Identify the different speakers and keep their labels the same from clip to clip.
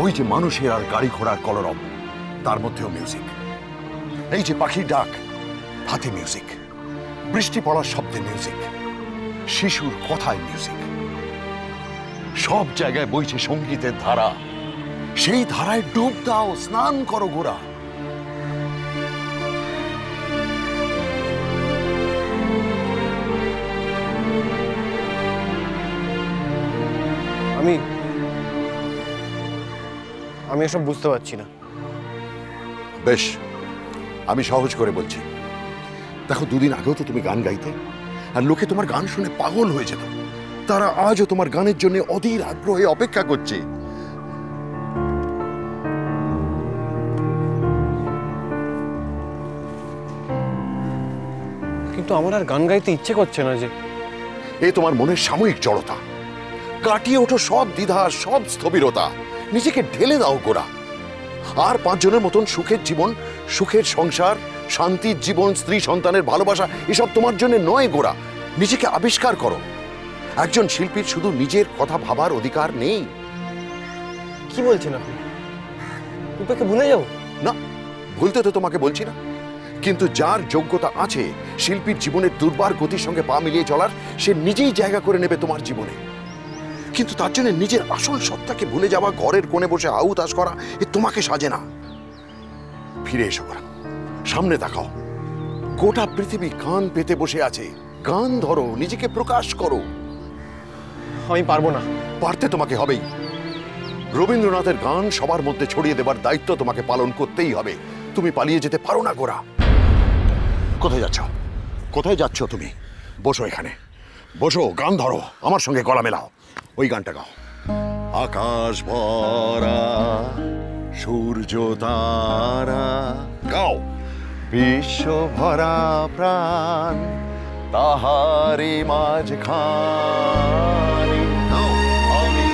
Speaker 1: ওই যে মানুষের আর গাড়ি ঘোড়ার কলরব, তার মধ্যেও মিউজিক। এই যে পাখির ডাক, হাতে মিউজিক। বৃষ্টি পড়ার শব্দে মিউজিক। শিশুর কথায় মিউজিক। সব জায়গায় বইছে সঙ্গীতের ধারা। সেই ধারায় ডুব দাও, স্নান করো গোরা।
Speaker 2: আমি এসব বুঝতে পারছি না।
Speaker 1: বেশ, আমি সহজ করে বলছি। দেখো, দুদিন আগেও তো তুমি গান গাইতে, আর লোকে তোমার গান শুনে পাগল হয়ে যেত। তারা আজও তোমার গানের জন্য অধীর আগ্রহে অপেক্ষা করছে।
Speaker 2: কিন্তু আমার আর গান গাইতে ইচ্ছে করছে না যে।
Speaker 1: এ তোমার মনের সাময়িক জড়তা। কাটিয়ে ওঠো সব দ্বিধা, সব স্থবিরতা। নিজেকে ঢেলে দাও গোরা। আর 5 জনের মতন সুখের জীবন, সুখের সংসার, শান্তির জীবন, স্ত্রী সন্তানের ভালোবাসা, এসব তোমার জন্য নয় গোরা। নিজেকে আবিষ্কার করো। একজন শিল্পীর শুধু নিজের কথা ভাবার অধিকার নেই।
Speaker 2: কি বলছেন আপনি? রূপাকে ভুলে যাও?
Speaker 1: না, ভুলতে তো তোমাকে বলছি না, কিন্তু যার যোগ্যতা আছে শিল্পীর জীবনের দুর্বার গতির সঙ্গে পা মিলিয়ে চলার, সে নিজেই জায়গা করে নেবে তোমার জীবনে। কিন্তু তার জন্য নিজের আসল সত্তাকে ভুলে যাওয়া, ঘরের কোণে বসে হাউতাস করা, এ তোমাকে সাজে না। ফিরে এসো গোরা, সামনে তাকাও। গোটা পৃথিবী গান পেতে বসে আছে। গান ধরো, নিজেকে প্রকাশ করো।
Speaker 2: আমি পারবো না।
Speaker 1: পারতে তোমাকে হবেই। রবীন্দ্রনাথের গান সবার মধ্যে ছড়িয়ে দেবার দায়িত্ব তোমাকে পালন করতেই হবে। তুমি পালিয়ে যেতে পারো না গোরা। কোথায় যাচ্ছ? কোথায় যাচ্ছ তুমি? বসো এখানে, বসো, গান ধরো, আমার সঙ্গে গলা মেলাও। ওই গানটা গাও। আকাশ ভরা সূর্য তারা, গাও। বিশ্ব ভরা প্রাণ তাহারি মাঝখানে, গাও। আমি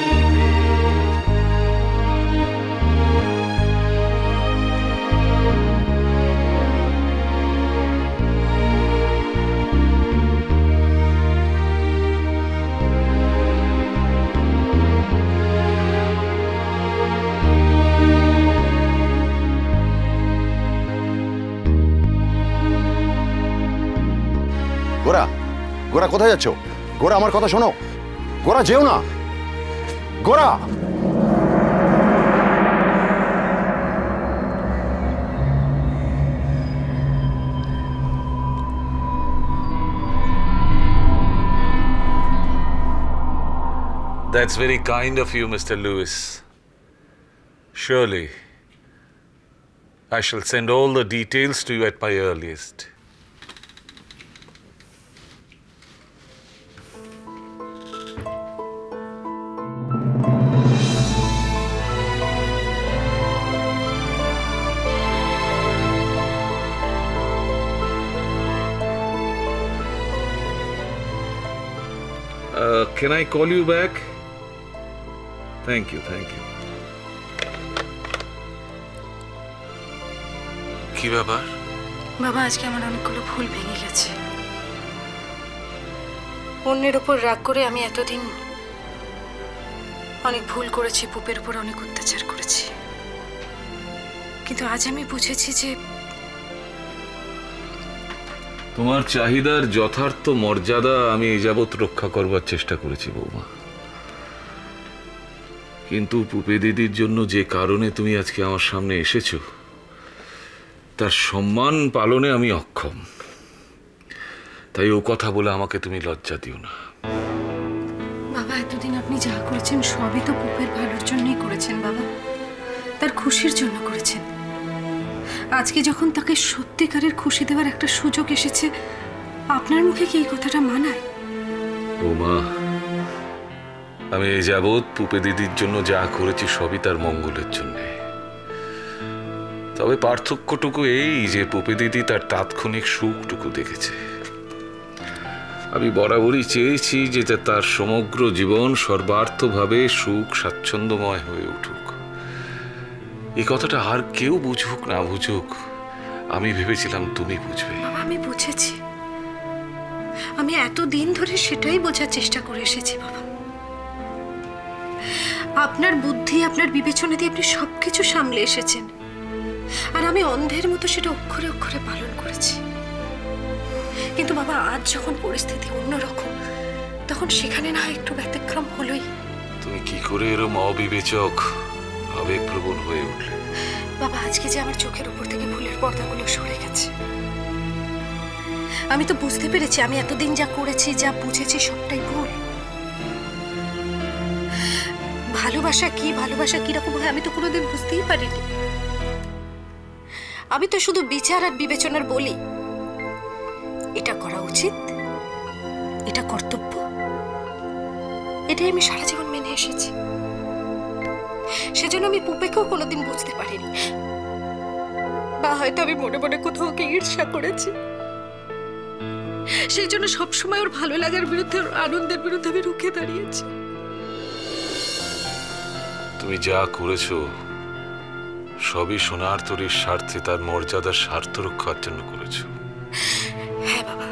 Speaker 1: গোরা, গোরা কোথায় যাচ্ছ? গোরা, আমার কথা শোনো। গোরা, যেও না। গোরা,
Speaker 3: That's very kind of you, Mr. Lewis. Surely, I shall send all the details to you at my earliest. Can I call you back? Thank you, thank you. কি ব্যাপার?
Speaker 4: বাবা, আজকে আমার অনেকগুলো ভুল ভেঙে গেছে। অন্যের উপর রাগ করে আমি এতদিন অনেক ভুল করেছি, পুপের উপর অনেক অত্যাচার করেছি। কিন্তু আজ আমি বুঝেছি যে
Speaker 3: তোমার চাহিদার যথার্থ মর্যাদা আমি এই যাবৎ রক্ষা করবার চেষ্টা করেছি বৌমা। কিন্তু পুপে দিদির জন্য যে কারণে তুমি আজকে আমার সামনে এসেছো, তার সম্মান পালনে আমি অক্ষম। তাই ও কথা বলে আমাকে তুমি লজ্জা দিও না।
Speaker 4: বাবা, এতদিন আপনি যা করেছেন সবই তো পুপের ভালোর জন্যই করেছেন বাবা, তার খুশির জন্য করেছেন। আজকে যখন তাকে সত্যিকারের খুশি দেওয়ার একটা সুযোগ এসেছে, আপনার মুখে কি এই কথাটা মানায়?
Speaker 3: বৌমা, আমি এই যাবৎ পুপে দিদির জন্য যা করেছি সবই তার মঙ্গলের জন্য। তবে পার্থক্যটুকু এই যে পুপে দিদি তার তাৎক্ষণিক সুখটুকু দেখেছে। আমি বরাবরই চেয়েছি যে তার সমগ্র জীবন সর্বার্থভাবে সুখ স্বাচ্ছন্দ্যময় হয়ে উঠুক। এই কথাটা আর কেউ বুঝুক না বুঝুক, আমি ভেবেছিলাম তুমি বুঝবে।
Speaker 4: বাবা, আমি বুঝেছি। আমি এতদিন ধরে সেটাই বোঝার চেষ্টা করে এসেছি বাবা। আপনার বুদ্ধি, আপনার বিবেচনা দিয়ে আপনি সবকিছু সামলে এসেছেন, আর আমি অন্ধের মতো সেটা অক্ষরে অক্ষরে পালন করেছি। কিন্তু বাবা, আজ যখন পরিস্থিতি অন্যরকম, তখন সেখানে না একটু ব্যতিক্রম হলোই।
Speaker 3: তুমি কি করে এরম অবিবেচক, আবেগপ্রবণ হয়ে উঠলে?
Speaker 4: বাবা, আজকে যে আমার চোখের উপর থেকে ভুলের পর্দাগুলো সরে গেছে, আমি তো বুঝতে পেরেছি আমি এতদিন যা করেছি, যা বুঝেছি, সবটাই ভুল। ভালোবাসা কি, ভালোবাসা কিরকম হয় আমি তো কোনোদিন বুঝতেই পারিনি। আমি তো শুধু বিচার আর বিবেচনার বলি, এটা করা উচিত, এটা কর্তব্য, এটাই আমি সারা জীবন মেনে এসেছি। সেজন্য আমি পুপেকেও কোনোদিন বুঝতে পারিনি, বা হয়তো আমি মনে মনে কোথাও ওকে ঈর্ষা করেছি। সেই জন্য সবসময় ওর ভালো লাগার বিরুদ্ধে, ওর আনন্দের বিরুদ্ধে আমি রুখে দাঁড়িয়েছি।
Speaker 3: তুমি যা করেছো সবই সোনার তরীর স্বার্থে, তার মর্যাদার স্বার্থ রক্ষার জন্য করেছো।
Speaker 4: হ্যাঁ বাবা,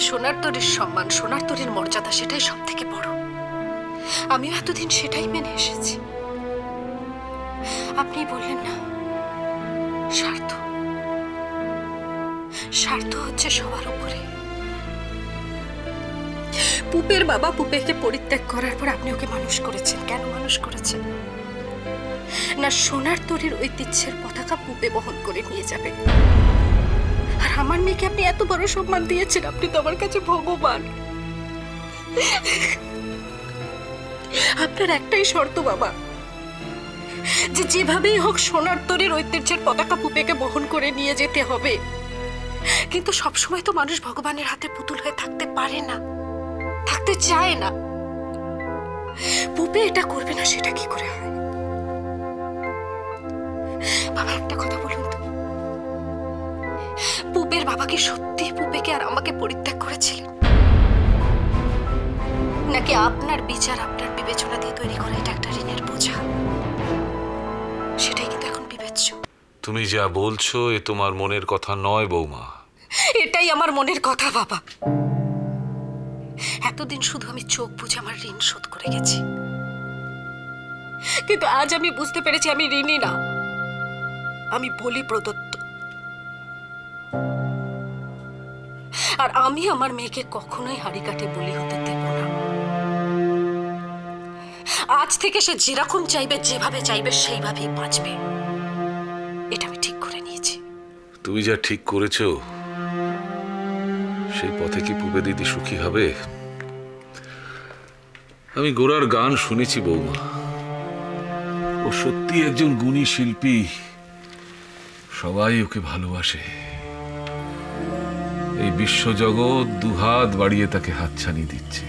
Speaker 4: সোনার তরীর সম্মান, সোনার তরীর মর্যাদা, সেটাই সব থেকে বড়। আমিও এতদিন সেটাই মেনে এসেছি। আপনি বললেন না, স্বার্থ, স্বার্থ হচ্ছে সবার উপরে। পুপের বাবা পুপেকে পরিত্যাগ করার পর আপনি ওকে মানুষ করেছেন। কেন মানুষ করেছেন? না, সোনার তরীর ঐতিহ্যের পতাকা পুপে বহন করে নিয়ে যাবে। আর আমার মেয়েকে আপনি এত বড় সম্মান দিয়েছেন, আপনি তো আমার কাছে ভগবান। আপনার একটাই শর্ত বাবা, যে যেভাবেই হোক সোনার তরীর ঐতিহ্যের পতাকা পুপেকে বহন করে নিয়ে যেতে হবে। কিন্তু সবসময় তো মানুষ ভগবানের হাতে পুতুল হয়ে থাকতে পারে না, থাকতে চায় না। পুপে এটা করবে না, সেটা কি করে হয়? বাবা, একটা কথা বলুন তো, পুপের বাবা কি সত্যি পুপেকে আর আমাকে পরিত্যাগ করেছিলেন, নাকি আপনার বিচার, আপনার বিবেচনা দিয়ে তৈরি করা এটা একটা ঋণের বোঝা? সেটাই কিন্তু এখন বিবেচ্য।
Speaker 3: তুমি যা বলছো এ তোমার মনের কথা নয় বৌমা।
Speaker 4: এটাই আমার মনের কথা বাবা। এতদিন শুধু আমি চোখ বুঝে আমার ঋণ শোধ করে গেছি, কিন্তু আজ আমি বুঝতে পেরেছি আমি ঋণী না, আমি বলি প্রদত্ত। আর আমি আমার মেয়েকে কখনোই হাড়ি কাঠে বলি হতে দেব না। আজ থেকে সে যেরকম চাইবে, যেভাবে চাইবে, সেইভাবেই বাঁচবে। এটা আমি ঠিক করে নিয়েছি।
Speaker 3: তুমি যা ঠিক করেছো সেই পথে কি পুপে দিদি সুখী হবে? আমি গোরার গান শুনেছি বৌমা, ও সত্যি একজন গুণী শিল্পী, সবাই ওকে ভালোবাসে। এই বিশ্বজগৎ দুহাত বাড়িয়ে তাকে হাতছানি দিচ্ছে।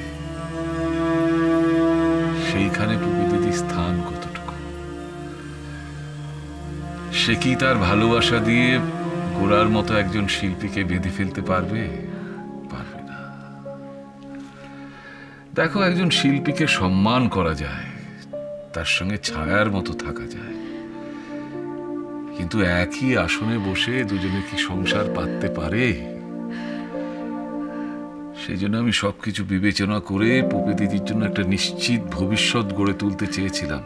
Speaker 3: সেইখানে পুপে দিদির স্থান কতটুকু? সে কি তার ভালোবাসা দিয়ে গোরার মতো একজন শিল্পীকে বেঁধে ফেলতে পারবে? পারবে না। দেখো, একজন শিল্পীকে সম্মান করা যায়, তার সঙ্গে ছায়ার মতো থাকা যায়, কিন্তু একই আসনে বসে দুজনে কি সংসার পাততে পারে? সেই জন্য আমি সবকিছু বিবেচনা করে পুপে দিদির জন্য একটা নিশ্চিত ভবিষ্যৎ গড়ে তুলতে চেয়েছিলাম।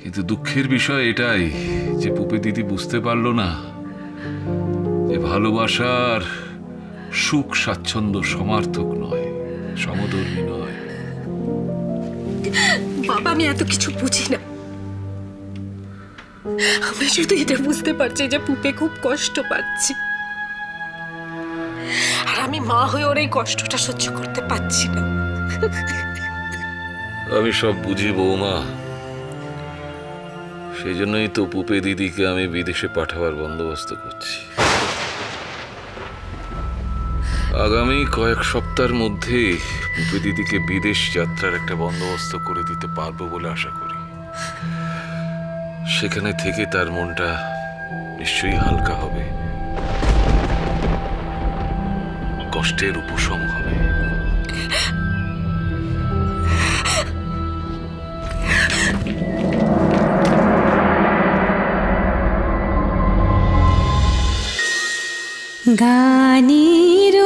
Speaker 3: কিন্তু দুঃখের বিষয় এটাই যে পুপে দিদি বুঝতে পারল না যে ভালোবাসার সুখ স্বাচ্ছন্দ্য সমার্থক নয়, সমধর্মী নয়।
Speaker 4: বাবা, আমি এত কিছু বুঝি না। আমি শুধু এটা বুঝতে পারছি যে পুপে খুব কষ্ট পাচ্ছি, আর আমি মা হয়ে ওর এই কষ্টটা সহ্য করতে পারছি না।
Speaker 3: আমি সব বুঝি বৌমা, সেই জন্যই তো পুপে দিদিকে আমি বিদেশে পাঠাবার বন্দোবস্ত করছি। আগামী কয়েক সপ্তাহের মধ্যে পুপে দিদিকে বিদেশ যাত্রার একটা বন্দোবস্ত করে দিতে পারবো বলে আশা করি। সেখানে থেকে তার মনটা নিশ্চয়ই হালকা হবে, কষ্টের উপশম হবে।
Speaker 5: গানের